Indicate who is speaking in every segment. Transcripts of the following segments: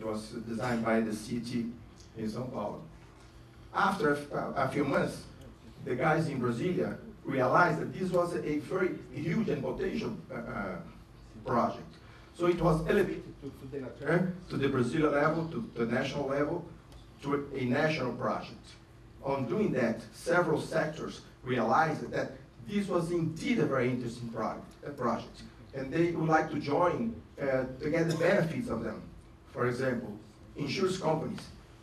Speaker 1: It was designed by the city in São Paulo. After a few months, the guys in Brasilia realized that this was a very huge and potential project. So it was elevated to the Brazilian level, to the national level, to a national project. On doing that, several sectors realized that this was indeed a very interesting project, and they would like to join to get the benefits of them. For example, insurance companies.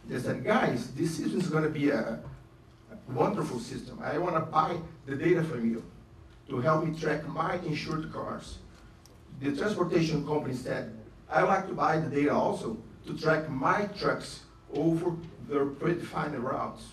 Speaker 1: They said, guys, this system is going to be a wonderful system. I want to buy the data from you to help me track my insured cars. The transportation company said, I would like to buy the data also to track my trucks over their predefined routes.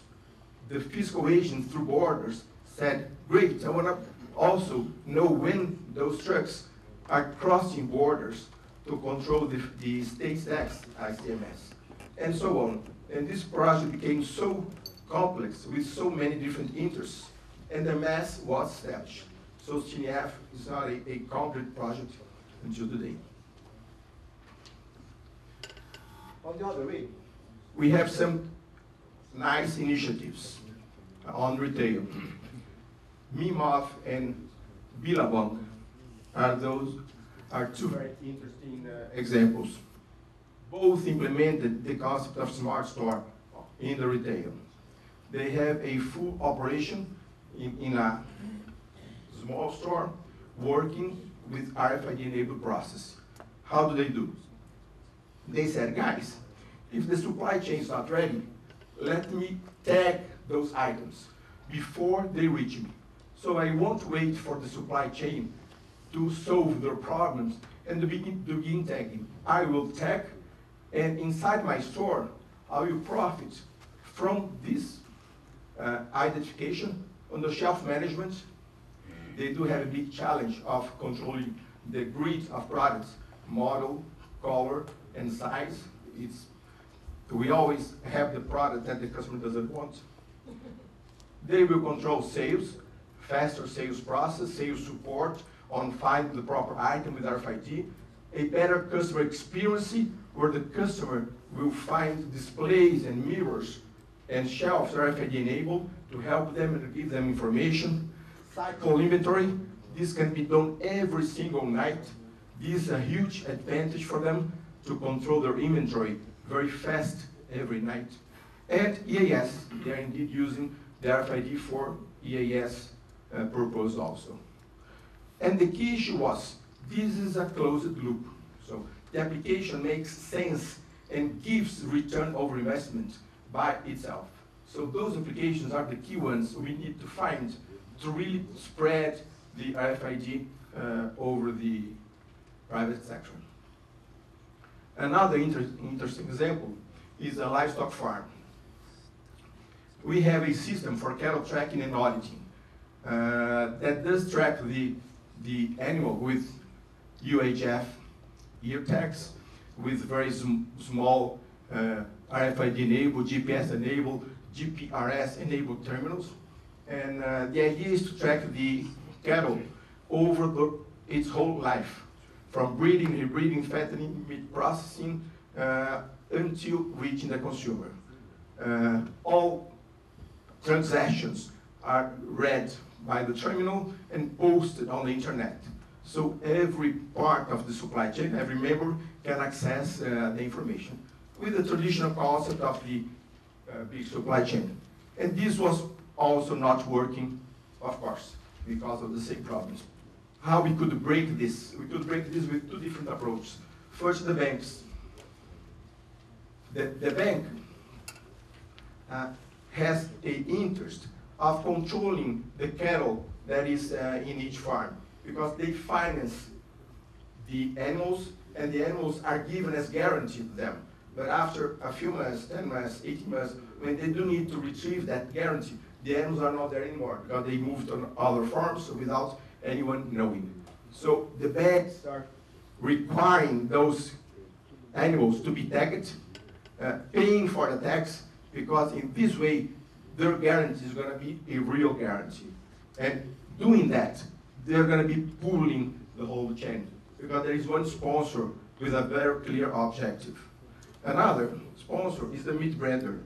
Speaker 1: The fiscal agent through borders said, great, I want to also know when those trucks are crossing borders to control the state tax ICMS, and so on. And this project became so complex with so many different interests, and the mass was established. So CNF is not a concrete project until today. On the other way, we have some nice initiatives on retail. MIMOF and Billabong are two very interesting examples. Both implemented the concept of smart store in the retail. They have a full operation in a small store working with RFID-enabled process. How do they do? They said, guys, if the supply chain is not ready, let me tag those items before they reach me. So I won't wait for the supply chain to solve their problems and to begin tagging. I will tag, and inside my store, I will profit from this identification. On the shelf management, they do have a big challenge of controlling the grid of products, model, color, and size. We always have the product that the customer doesn't want. They will control sales, faster sales process, sales support on finding the proper item with RFID, a better customer experience where the customer will find displays and mirrors and shelves RFID enabled to help them and to give them information. Cycle inventory, this can be done every single night. This is a huge advantage for them to control their inventory very fast every night. And EAS, they are indeed using the RFID for EAS purpose also. And the key issue was, this is a closed loop. So the application makes sense and gives return over investment by itself. So those applications are the key ones we need to find to really spread the RFID over the private sector. Another interesting example is a livestock farm. We have a system for cattle tracking and auditing that does track the animal with UHF ear tags, with very small RFID-enabled, GPS-enabled, GPRS-enabled terminals. And the idea is to track the cattle over its whole life, from breeding, rebreeding, fattening, meat processing, until reaching the consumer. All transactions are read by the terminal and posted on the internet. So every part of the supply chain, every member can access the information with the traditional concept of the big supply chain. And this was also not working, of course, because of the same problems. How we could break this? We could break this with two different approaches. First, the banks. The bank has an interest of controlling the cattle that is in each farm, because they finance the animals, and the animals are given as guarantee to them. But after a few months, 10 months, 18 months, when they do need to retrieve that guarantee, the animals are not there anymore, because they moved on other farms without anyone knowing. So the banks are requiring those animals to be tagged, paying for the tax, because in this way, their guarantee is going to be a real guarantee. And doing that, they're going to be pulling the whole chain, because there is one sponsor with a very clear objective. Another sponsor is the meat brander,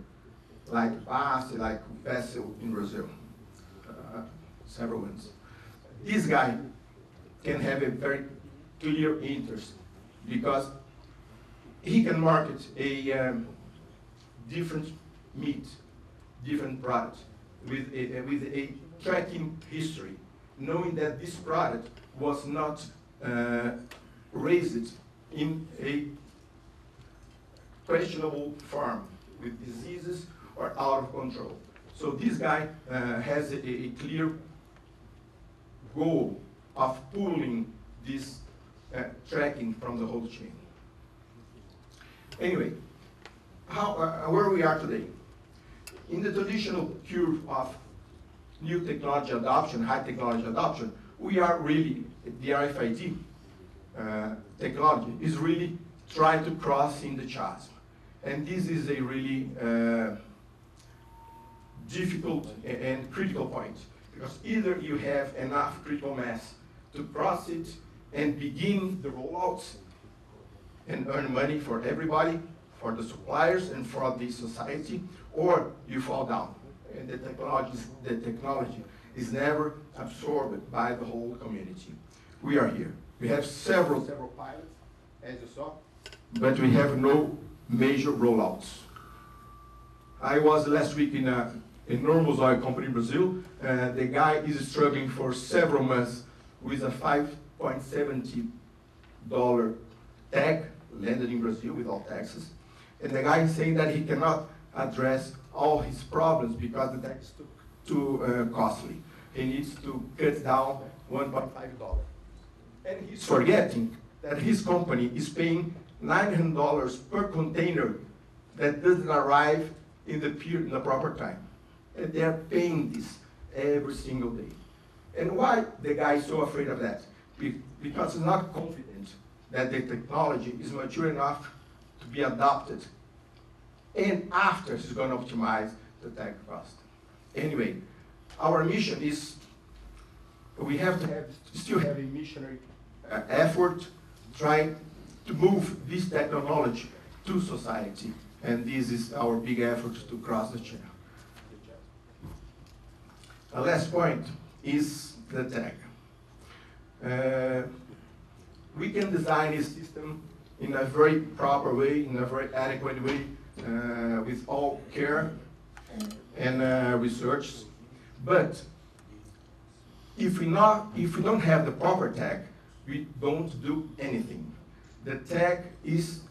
Speaker 1: like Passe, like Vessel in Brazil, several ones. This guy can have a very clear interest because he can market a different meat, different product with a tracking history, knowing that this product was not raised in a questionable farm with diseases or out of control. So this guy has a clear goal of pulling this tracking from the whole chain. Anyway, where we are today. In the traditional curve of new technology adoption, high technology adoption, we are really, the RFID technology is really trying to cross in the chasm. And this is a really difficult and critical point, because either you have enough critical mass to cross it and begin the rollouts and earn money for everybody, for the suppliers and for the society, or you fall down. And the technology is never absorbed by the whole community. We are here. We have several pilots, as you saw, but we have no major rollouts. I was last week in a enormous oil company in Brazil. The guy is struggling for several months with a $5.70 tag landed in Brazil with all taxes. And the guy is saying that he cannot address all his problems because the tax is too costly. He needs to cut down $1.5. And he's forgetting that his company is paying $900 per container that doesn't arrive in the proper time. And they're paying this every single day. And why the guy is so afraid of that? Because he's not confident that the technology is mature enough to be adopted. And after, he's going to optimize the tech cost. Anyway, our mission is, we have to still have a missionary effort trying to move this technology to society. And this is our big effort to cross the channel. The last point is the tag. We can design a system in a very proper way, in a very adequate way, with all care and research. But if we don't have the proper tag, we don't do anything. The tag is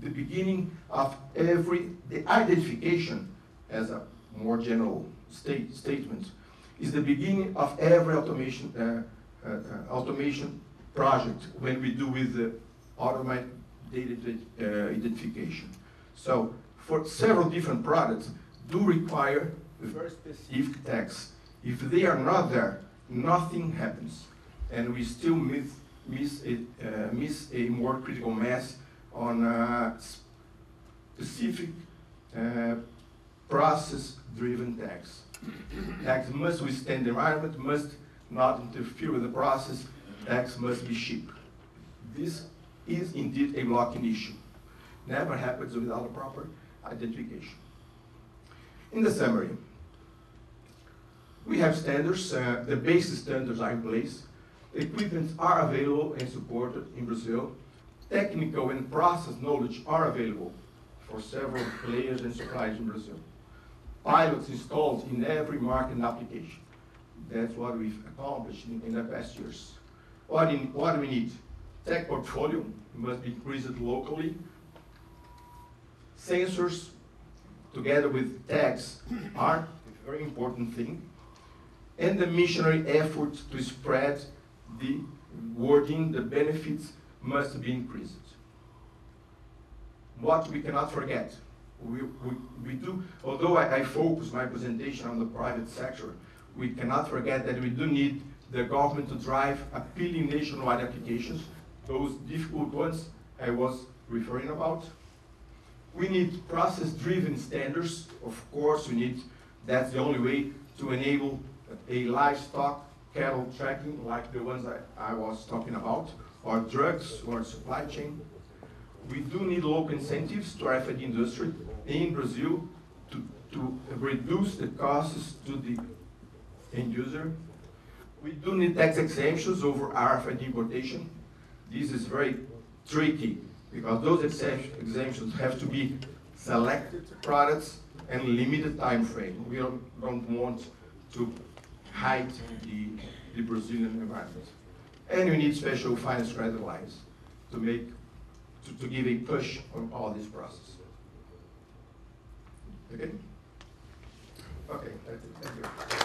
Speaker 1: the beginning of the identification, as a more general statement, is the beginning of every automation project when we do with the automated data identification. So for several different products do require very specific tags. If they are not there, nothing happens. And we still miss a more critical mass on specific process-driven tags. Tags must withstand the environment, must not interfere with the process, tags must be cheap. This is indeed a blocking issue. Never happens without a proper identification. In the summary, we have standards, the basic standards are in place, equipments are available and supported in Brazil, technical and process knowledge are available for several players and suppliers in Brazil. Pilots installed in every market and application. That's what we've accomplished in the past years. What do we need? Tech portfolio must be increased locally. Sensors, together with tags, are a very important thing. And the missionary effort to spread the wording, the benefits, must be increased. What we cannot forget, we do, although I focus my presentation on the private sector, we cannot forget that we do need the government to drive appealing nationwide applications, those difficult ones I was referring about. We need process-driven standards. Of course, that's the only way to enable a livestock cattle tracking like the ones I was talking about, or drugs, or supply chain. We do need local incentives to RFID industry in Brazil to reduce the costs to the end user. We do need tax exemptions over RFID importation. This is very tricky because those exemptions have to be selected products and limited time frame. We don't want to hide the Brazilian environment. And we need special finance credit lines to give a push on all this process. Okay? Okay, that's it. Thank you.